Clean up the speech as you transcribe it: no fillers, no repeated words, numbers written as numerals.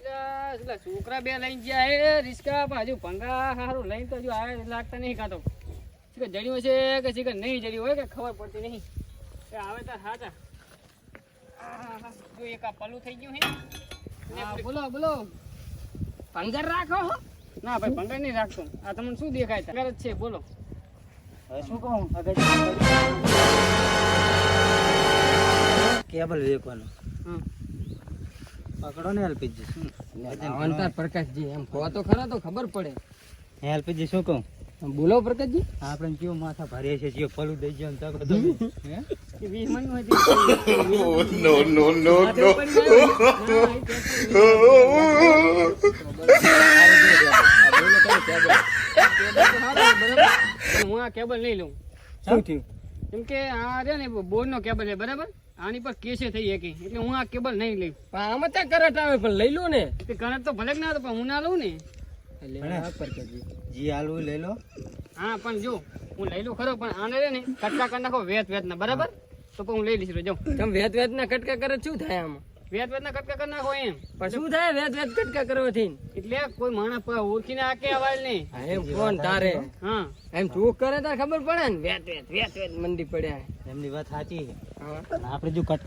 એટલે છોકરા બે લઈને ગયા એ રિસ્કા બાજુ ભંગા હારું લઈને તો જો આવે લાગતા નહીં કાતો કે જડ્યું છે કે શીખર નહીં જડ્યું હોય કે ખબર પડતી નહીં કે આવે તાર હાચા જો એક આ પલું થઈ ગયું હે બોલો બોલો ભંગર રાખો ના ભાઈ ભંગર નહીં રાખતો આ તમને શું દેખાય ભંગર જ છે બોલો હવે શું કહું કેબલ વેકવાનું પકડો ને એલપીજી અંતર પ્રકાશજી એમ કહો તો ખરા તો ખબર પડે એલપીજી શું કહું બોલો પ્રકાશજી આપણે કેવું માથા ભારે છે જે પલું દઈ ગયો ને તકો દો કે 20 મણ હોય હું આ કેબલ નહીં લઉં શું થયું કેમ કે આ રે ને બોર્ડ નો કેબલ છે બરાબર આની પર કેસે થઈ શકી એટલે હું આ કેબલ નહીં લઈ પણ આમાં ત્યાં કરંટ આવે પણ લઈ લો ને કરંટ તો ભલે જ ના આવે પણ હું ના લઉં ને જી આલુ લઈ લો હા પણ જો હું લઈ લઉં ખરો પણ આને રે ને કટકા કરી નાખો વેત વેત ના બરાબર તો પણ હું લઈ લઈશ જો તમે વેત વેત ના કટકા કરે શું થાય આમાં વેત વેત ના કટકા કરી નાખો એમ પણ શું થાય વેત વેત કટકા કરવાથી એટલે કોઈ માણસ ઓળખીને આ કે અવાજ નહીં એમ કોણ તારે હા એમ તું કરે તાર ખબર પડે ને વેત વેત વેત વેત મંદી પડ્યા એમની વાત સાચી છે આપણે જો કટકા